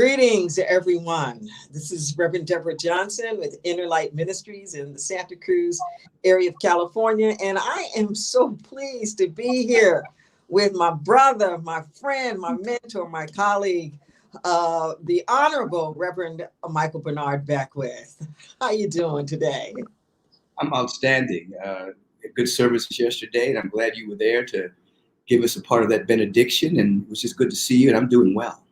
Greetings, everyone. This is Reverend Deborah Johnson with Inner Light Ministries in the Santa Cruz area of California. And I am so pleased to be here with my brother, my friend, my mentor, my colleague, the Honorable Reverend Michael Bernard Beckwith. How you doing today? I'm outstanding. Good service yesterday, and I'm glad you were there to give us a part of that benediction, and it was just good to see you, and I'm doing well.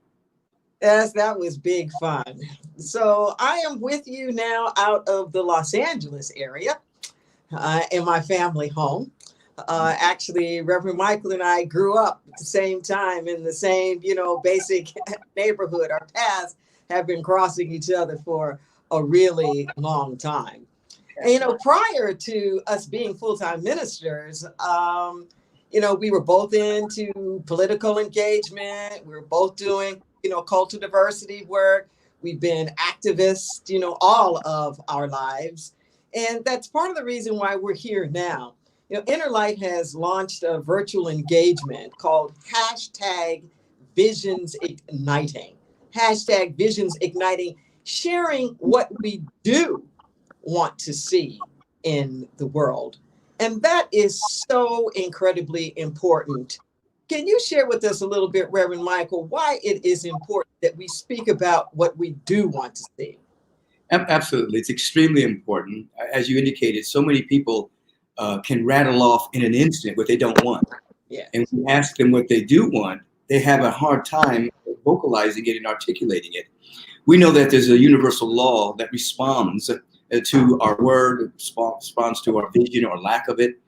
Yes, that was big fun. So I am with you now out of the Los Angeles area in my family home. Actually, Reverend Michael and I grew up at the same time in the same, basic neighborhood. Our paths have been crossing each other for a really long time. And, prior to us being full-time ministers, we were both into political engagement. We were both doing cultural diversity work. We've been activists, all of our lives. And that's part of the reason why we're here now. Inner Light has launched a virtual engagement called #Visions Igniting. #Visions Igniting, sharing what we do want to see in the world. And that is so incredibly important. Can you share with us a little bit, Reverend Michael, why it is important that we speak about what we do want to see? Absolutely. It's extremely important. As you indicated, so many people can rattle off in an instant what they don't want. Yeah. And when you ask them what they do want, they have a hard time vocalizing it and articulating it. We know that there's a universal law that responds to our word, responds to our vision or lack of it.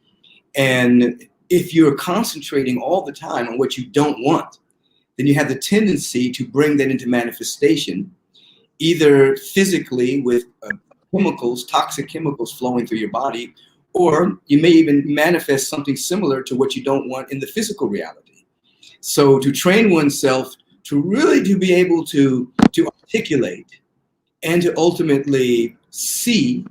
And if you're concentrating all the time on what you don't want, then you have the tendency to bring that into manifestation, either physically with chemicals, toxic chemicals flowing through your body, or you may even manifest something similar to what you don't want in the physical reality. So to train oneself to really to be able to articulate and to ultimately see,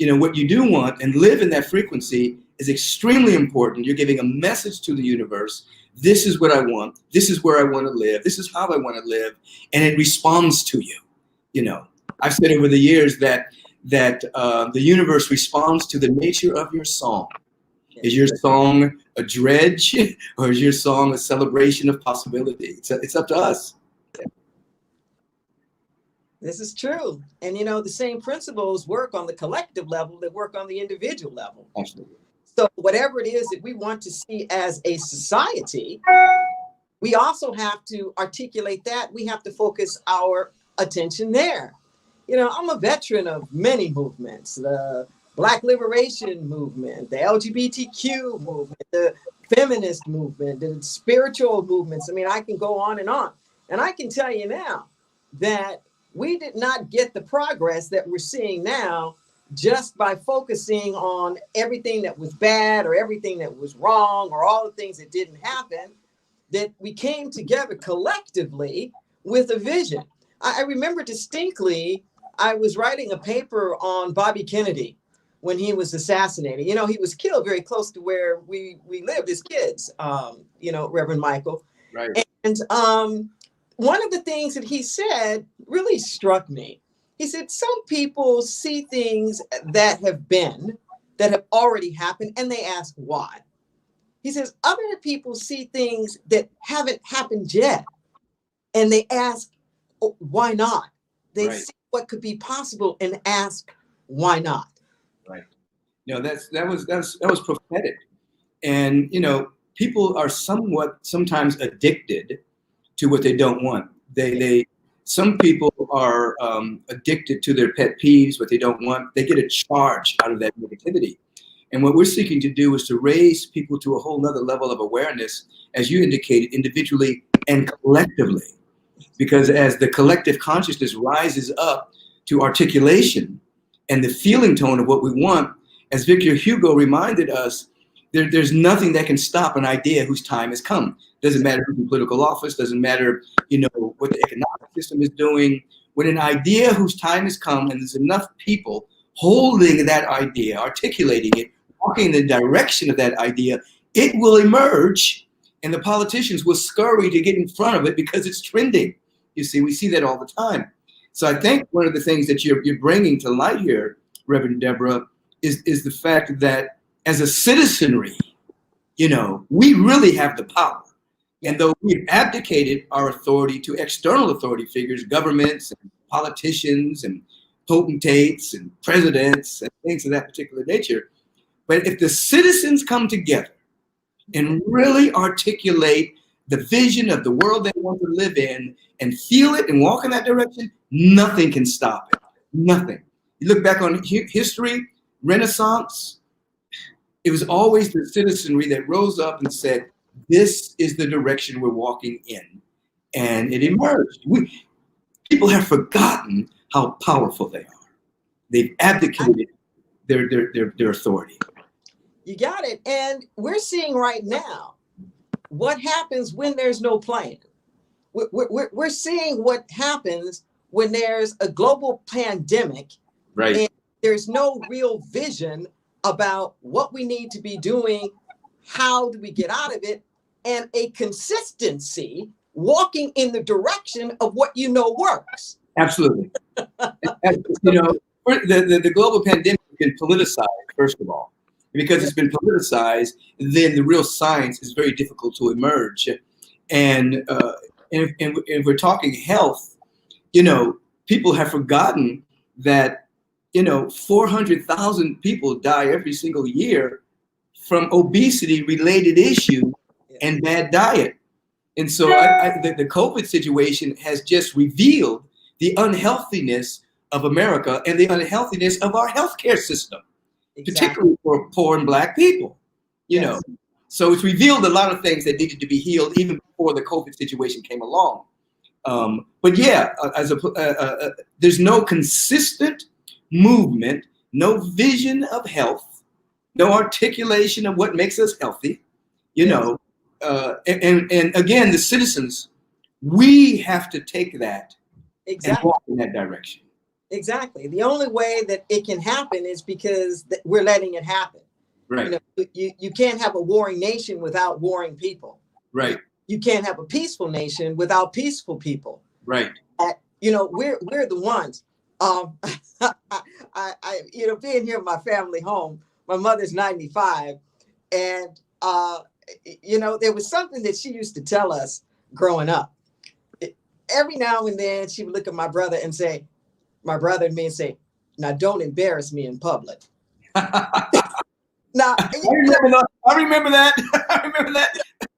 what you do want and live in that frequency is extremely important. You're giving a message to the universe. This is what I want. This is where I want to live. This is how I want to live. And it responds to you. I've said over the years that the universe responds to the nature of your song. Is your song a dredge or is your song a celebration of possibility? It's up to us. This is true. And, the same principles work on the collective level that work on the individual level. Absolutely. So whatever it is that we want to see as a society, we also have to articulate that. We have to focus our attention there. I'm a veteran of many movements, the Black liberation movement, the LGBTQ movement, the feminist movement, the spiritual movements. I can go on. And I can tell you now that we did not get the progress that we're seeing now just by focusing on everything that was bad or everything that was wrong or all the things that didn't happen, that we came together collectively with a vision. I remember distinctly, I was writing a paper on Bobby Kennedy when he was assassinated. He was killed very close to where we lived as kids, Reverend Michael. Right. And one of the things that he said really struck me. He said, some people see things that have already happened, and they ask why. He says, other people see things that haven't happened yet, and they ask, why not? They see what could be possible and ask, why not? Right. That was prophetic. And, people are sometimes addicted to what they don't want. Some people are addicted to their pet peeves, what they don't want. They get a charge out of that negativity. And what we're seeking to do is to raise people to a whole nother level of awareness, as you indicated, individually and collectively. Because as the collective consciousness rises up to articulation and the feeling tone of what we want, as Victor Hugo reminded us, there's nothing that can stop an idea whose time has come. Doesn't matter who's in political office, doesn't matter, what the economic system is doing. When an idea whose time has come and there's enough people holding that idea, articulating it, walking in the direction of that idea, it will emerge and the politicians will scurry to get in front of it because it's trending. You see, we see that all the time. So I think one of the things that you're bringing to light here, Reverend Deborah, is the fact that as a citizenry, we really have the power. And though we've abdicated our authority to external authority figures, governments and politicians and potentates and presidents and things of that particular nature, but if the citizens come together and really articulate the vision of the world they want to live in and feel it and walk in that direction, nothing can stop it. Nothing. You look back on history, Renaissance, it was always the citizenry that rose up and said, this is the direction we're walking in. And it emerged. People have forgotten how powerful they are. They've abdicated their authority. You got it. And we're seeing right now what happens when there's no plan. We're seeing what happens when there's a global pandemic, right? And there's no real vision about what we need to be doing, how do we get out of it, and a consistency walking in the direction of what works. Absolutely. The global pandemic has been politicized, first of all. Because it's been politicized, then the real science is very difficult to emerge. And if we're talking health, people have forgotten that 400,000 people die every single year from obesity-related issues and bad diet. And so the COVID situation has just revealed the unhealthiness of America and the unhealthiness of our healthcare system, particularly for poor and Black people. So it's revealed a lot of things that needed to be healed even before the COVID situation came along. But yeah, there's no consistent movement, no vision of health, no articulation of what makes us healthy, and again, the citizens, we have to take that and walk in that direction. Exactly. The only way that it can happen is because we're letting it happen. Right. You can't have a warring nation without warring people. Right. You can't have a peaceful nation without peaceful people. Right. We're the ones. Being here in my family home, my mother's 95, and there was something that she used to tell us growing up. Every now and then, she would look at my brother and say, "Now don't embarrass me in public." Now, I remember that.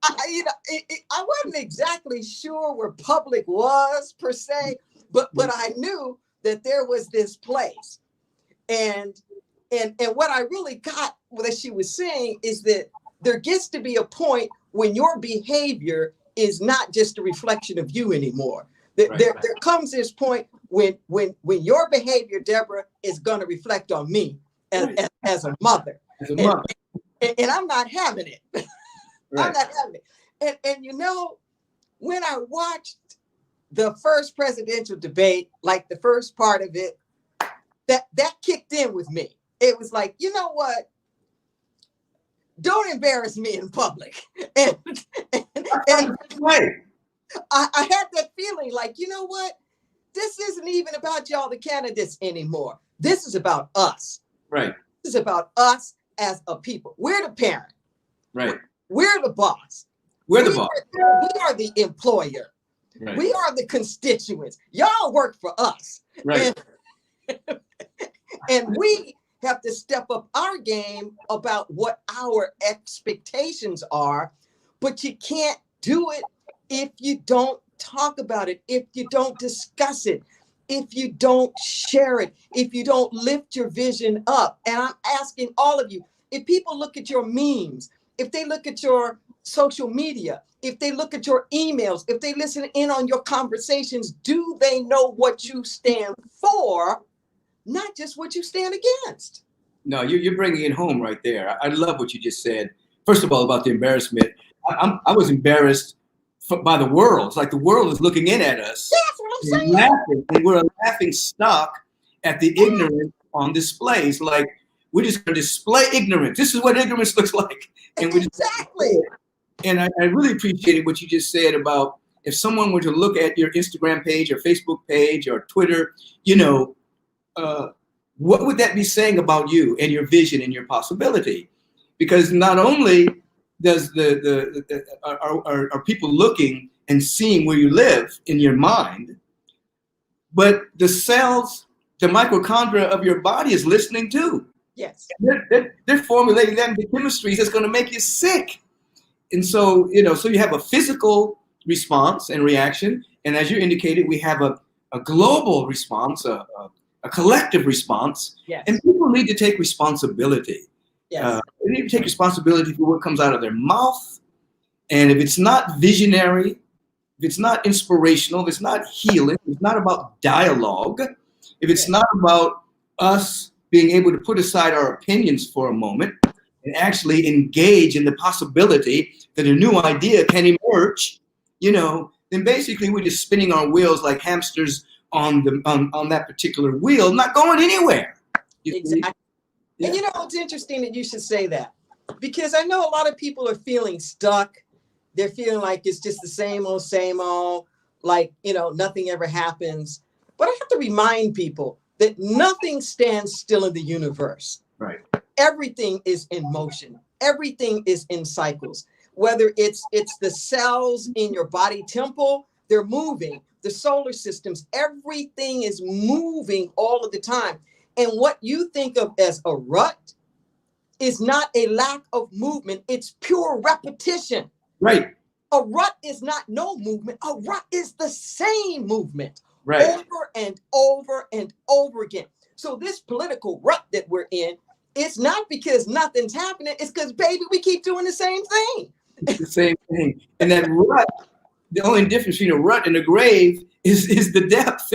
I wasn't exactly sure where public was per se, but I knew that there was this place, and what I really got that she was saying is that there gets to be a point when your behavior is not just a reflection of you anymore. There comes this point when your behavior, Deborah, is going to reflect on me as a mother. And I'm not having it. I'm not having it. And when I watched the first presidential debate, like the first part of it, that kicked in with me. It was like, you know what? Don't embarrass me in public. And I had that feeling like, you know what? This isn't even about y'all, the candidates, anymore. This is about us. Right. This is about us as a people. We're the parent. Right. We're the boss. We're the boss. We are the employer. Right. We are the constituents. Y'all work for us. Right. And we have to step up our game about what our expectations are, but you can't do it if you don't talk about it, if you don't discuss it, if you don't share it, if you don't lift your vision up. And I'm asking all of you, if people look at your memes, if they look at your social media, if they look at your emails, if they listen in on your conversations, do they know what you stand for, not just what you stand against? No, you're bringing it home right there. I love what you just said. First of all, about the embarrassment. I was embarrassed by the world. It's like the world is looking in at us. That's what I'm saying. Laughing, and we're a laughing stock at the ignorance on display. It's like, we're just going to display ignorance. This is what ignorance looks like. And exactly. And I really appreciated what you just said about if someone were to look at your Instagram page or Facebook page or Twitter, what would that be saying about you and your vision and your possibility? Because not only does are people looking and seeing where you live in your mind, but the cells, the mitochondria of your body is listening too. Yes. They're formulating that into chemistries that's going to make you sick. And so, so you have a physical response and reaction. And as you indicated, we have a global response, a collective response. Yes. And people need to take responsibility. Yes. They need to take responsibility for what comes out of their mouth. And if it's not visionary, if it's not inspirational, if it's not healing, if it's not about dialogue, if it's not about us being able to put aside our opinions for a moment and actually engage in the possibility that a new idea can emerge, then basically we're just spinning our wheels like hamsters on that particular wheel, not going anywhere. Exactly. Yeah. And it's interesting that you should say that, because I know a lot of people are feeling stuck. They're feeling like it's just the same old, like, nothing ever happens. But I have to remind people that nothing stands still in the universe. Right. Everything is in motion. Everything is in cycles. Whether it's the cells in your body temple, they're moving. The solar systems, everything is moving all of the time. And what you think of as a rut is not a lack of movement. It's pure repetition. Right. A rut is not no movement. A rut is the same movement. Right. Over and over and over again. So this political rut that we're in, it's not because nothing's happening. It's because, baby, we keep doing the same thing. It's the same thing. And that rut, the only difference between a rut and a grave is the depth.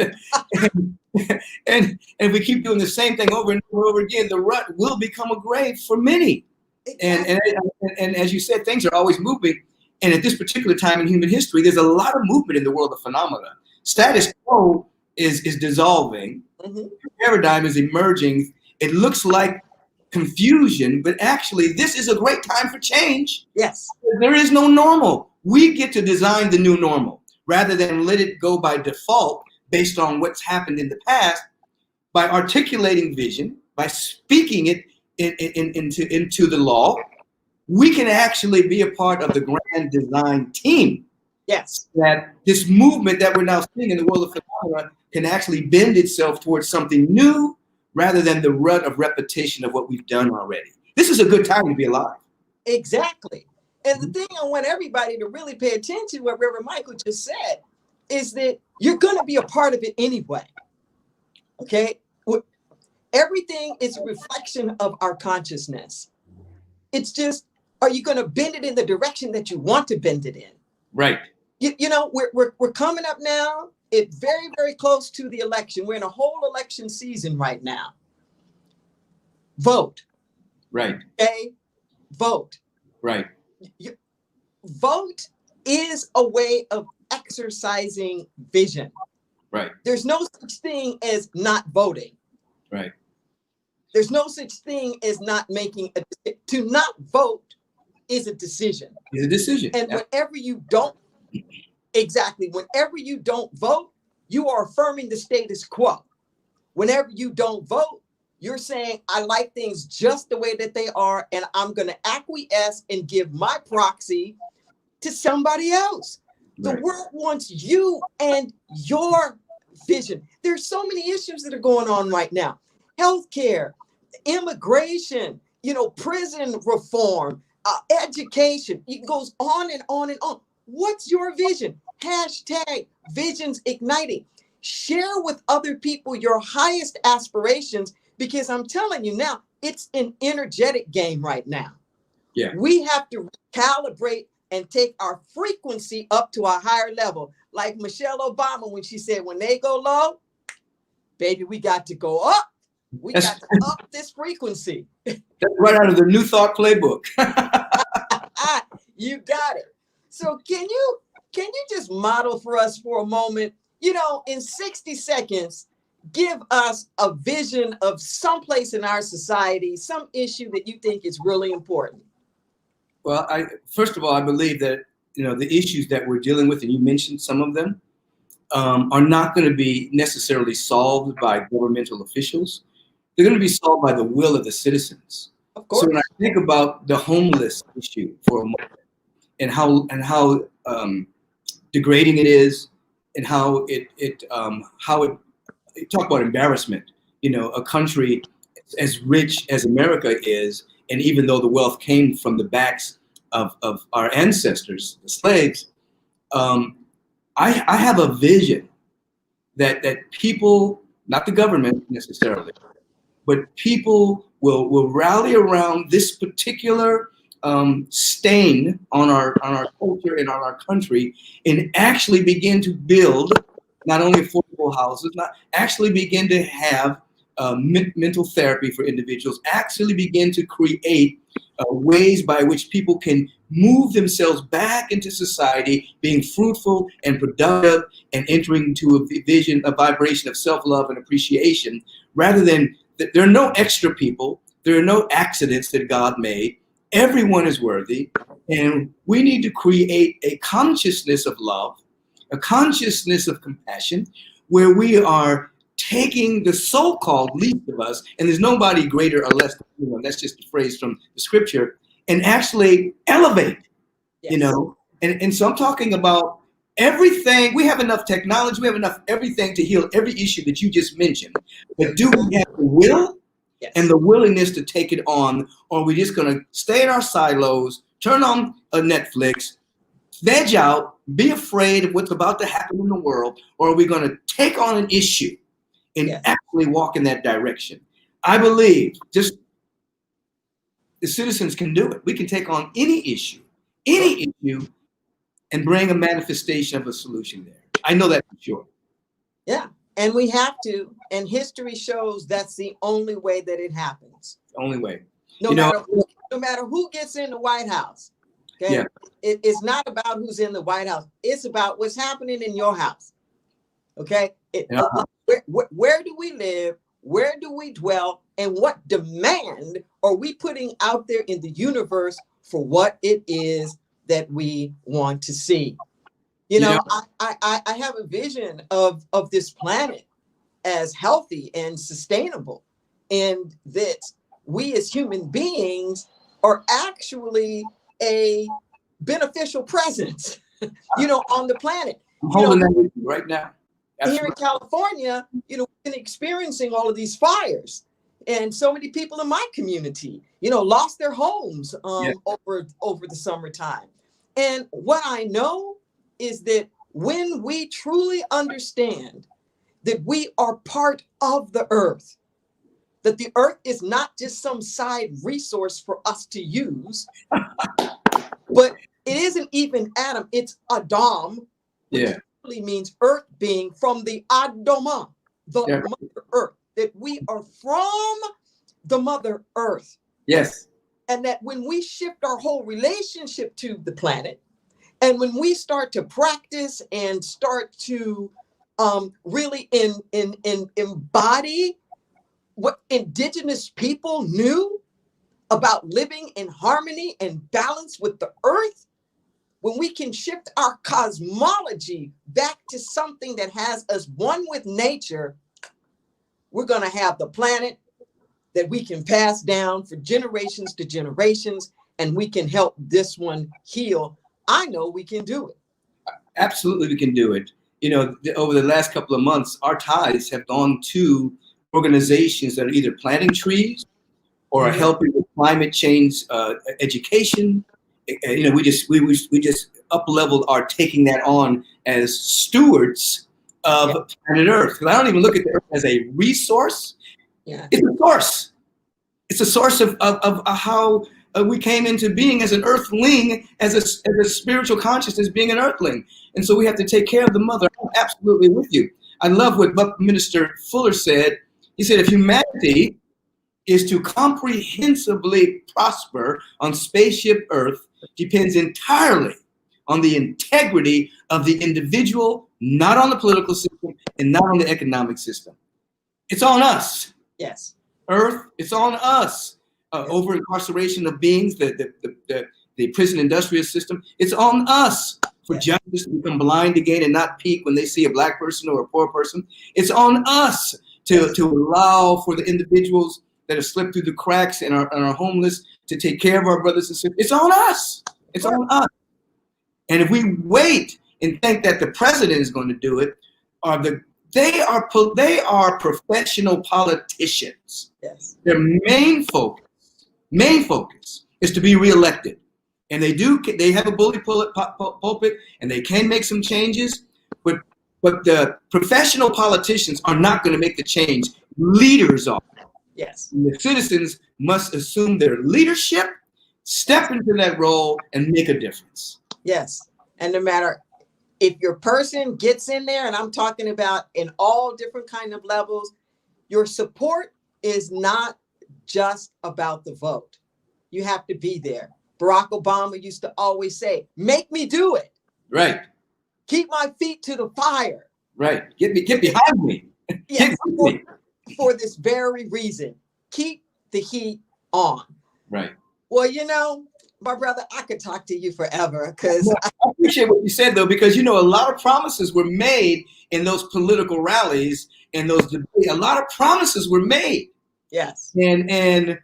and if we keep doing the same thing over and over again, the rut will become a grave for many. Exactly. And as you said, things are always moving. And at this particular time in human history, there's a lot of movement in the world of phenomena. Status quo is dissolving. Mm-hmm. Paradigm is emerging. It looks like confusion, but actually this is a great time for change. Yes. There is no normal. We get to design the new normal rather than let it go by default based on what's happened in the past. By articulating vision, by speaking it into the law, we can actually be a part of the grand design team. Yes. That this movement that we're now seeing in the world of phenomena can actually bend itself towards something new rather than the rut of repetition of what we've done already. This is a good time to be alive. Exactly. And the thing I want everybody to really pay attention to, what Reverend Michael just said, is that you're going to be a part of it anyway. Okay? Everything is a reflection of our consciousness. It's just, are you going to bend it in the direction that you want to bend it in? Right. We're coming up now. It's very, very close to the election. We're in a whole election season right now. Vote. Right. Okay? Vote. Right. Vote is a way of exercising vision. Right. There's no such thing as not voting. Right. There's no such thing as not making to not vote is a decision. It's a decision. And whenever you don't vote, you are affirming the status quo. Whenever you don't vote, you're saying, I like things just the way that they are, and I'm going to acquiesce and give my proxy to somebody else. Right. The world wants you and your vision. There's so many issues that are going on right now. Healthcare, immigration, prison reform, education. It goes on and on and on. What's your vision? Hashtag Visions Igniting. Share with other people your highest aspirations, because I'm telling you now, it's an energetic game right now. Yeah. We have to calibrate and take our frequency up to a higher level. Like Michelle Obama, when she said, when they go low, baby, we got to go up. We got to up this frequency. That's right out of the New Thought playbook. You got it. So can you just model for us for a moment, in 60 seconds, give us a vision of some place in our society, some issue that you think is really important? Well, first of all, I believe that the issues that we're dealing with, and you mentioned some of them, are not going to be necessarily solved by governmental officials. They're going to be solved by the will of the citizens. Of course. So when I think about the homeless issue for a moment, and how degrading it is, and how it talk about embarrassment. A country as rich as America is, and even though the wealth came from the backs of our ancestors, the slaves, I have a vision that people, not the government necessarily, but people will rally around this particular stain on our culture and on our country, and actually begin to build not only affordable houses, not actually begin to have mental therapy for individuals, actually begin to create ways by which people can move themselves back into society, being fruitful and productive, and entering into a vibration of self-love and appreciation, rather than, there are no extra people, there are no accidents that God made. Everyone is worthy, and we need to create a consciousness of love, a consciousness of compassion, where we are taking the so-called least of us, and there's nobody greater or less than anyone, that's just a phrase from the scripture, and actually elevate, Yes. And so I'm talking about everything. We have enough technology, we have enough everything to heal every issue that you just mentioned, but do we have the will? Yes. And the willingness to take it on, or are we just going to stay in our silos, turn on a Netflix, veg out, be afraid of what's about to happen in the world, or are we going to take on an issue and Yes. actually walk in that direction? I believe just the citizens can do it. We can take on any issue, and bring a manifestation of a solution there. I know that for sure. Yeah. And we have to, and history shows that's the only way that it happens. The only way. No matter who gets in the White House. Okay. Yeah. It's not about who's in the White House. It's about what's happening in your house. Okay. Where do we live? Where do we dwell? And what demand are we putting out there in the universe for what it is that we want to see? I have a vision of this planet as healthy and sustainable, and that we as human beings are actually a beneficial presence, on the planet. I'm holding that with you right now. Absolutely. Here in California, we've been experiencing all of these fires, and so many people in my community, lost their homes over the summertime. And what I know is that when we truly understand that we are part of the earth, that the earth is not just some side resource for us to use, but it isn't even Adam, it's Adam, which really means earth being, from the Adama, the Mother Earth, that we are from the Mother Earth. Yes. And that when we shift our whole relationship to the planet, and when we start to practice and start to really embody what indigenous people knew about living in harmony and balance with the earth, when we can shift our cosmology back to something that has us one with nature, we're going to have the planet that we can pass down for generations to generations, and we can help this one heal. I know we can do it. Absolutely, we can do it. Over the last couple of months, our ties have gone to organizations that are either planting trees or are helping with climate change education. We just up-leveled our taking that on as stewards of planet Earth. Because I don't even look at the Earth as a resource. Yeah. It's a source. It's a source of how we came into being as an earthling, as a spiritual consciousness, being an earthling. And so we have to take care of the mother. I'm absolutely with you. I love what Buckminster Fuller said. He said, if humanity is to comprehensively prosper on spaceship Earth, depends entirely on the integrity of the individual, not on the political system and not on the economic system. It's on us. Yes. Earth, it's on us. Over incarceration of beings, the the prison industrial system. It's on us for justice to become blind again and not peek when they see a black person or a poor person. It's on us to allow for the individuals that have slipped through the cracks and are homeless to take care of our brothers and sisters. It's on us. It's on us. And if we wait and think that the president is going to do it, they are professional politicians. Yes. Their main focus is to be reelected. And they have a bully pulpit, and they can make some changes, but the professional politicians are not going to make the change. Leaders are. Yes. And the citizens must assume their leadership, step into that role, and make a difference. Yes. And no matter if your person gets in there, and I'm talking about in all different kind of levels, your support is not just about the vote. You have to be there. Barack Obama used to always say, make me do it. Right. Keep my feet to the fire. Right. Get behind me. Yes, for this very reason. Keep the heat on. Right. Well, my brother, I could talk to you forever because I appreciate what you said, though, because, a lot of promises were made in those political rallies and those debates. A lot of promises were made. Yes. And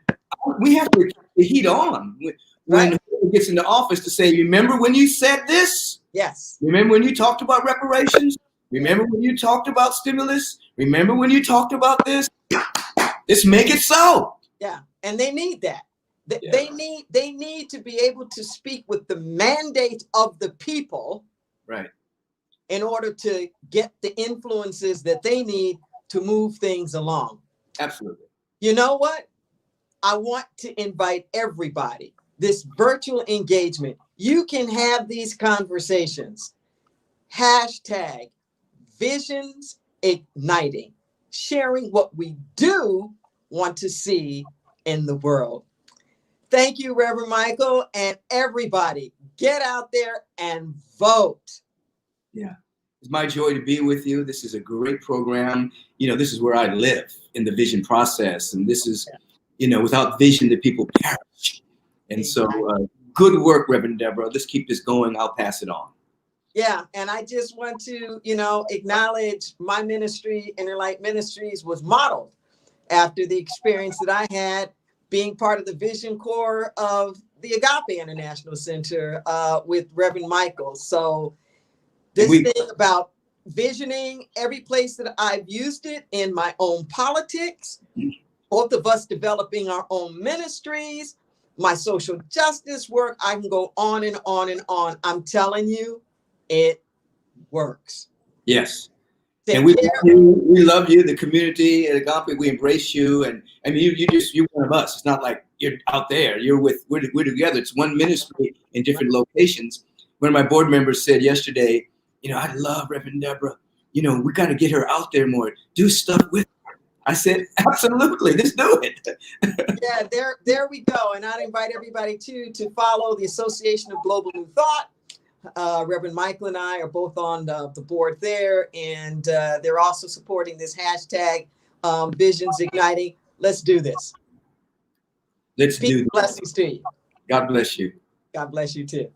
we have to keep the heat on when whoever gets into office to say, remember when you said this? Yes. Remember when you talked about reparations? Remember when you talked about stimulus? Remember when you talked about this? Let's make it so. Yeah. And they need that. Yeah. They need to be able to speak with the mandate of the people, right, in order to get the influences that they need to move things along. Absolutely. You know what? I want to invite everybody, this virtual engagement. You can have these conversations. Hashtag Visions Igniting, sharing what we do want to see in the world. Thank you, Reverend Michael, and everybody, get out there and vote. Yeah, it's my joy to be with you. This is a great program. This is where I live, in the vision process. And this is, without vision, the people perish. And so good work, Reverend Deborah. Let's keep this going. I'll pass it on. Yeah, and I just want to, acknowledge my ministry, Inner Light Ministries, was modeled after the experience that I had being part of the Vision Corps of the Agape International Center with Reverend Michael. So this thing about visioning, every place that I've used it in my own politics, both of us developing our own ministries, my social justice work, I can go on and on and on. I'm telling you, it works. Yes. And we love you, the community at Agape. We embrace you, and I mean, you're one of us. It's not like you're out there. We're together. It's one ministry in different locations. One of my board members said yesterday, I love Reverend Deborah. We got to get her out there more. Do stuff with her. I said, absolutely, let's do it. Yeah, there we go. And I'd invite everybody to follow the Association of Global New Thought. Reverend Michael and I are both on the board there, and they're also supporting this hashtag Visions Igniting. Let's do this. Let's do this. Blessings to you. God bless you. God bless you too.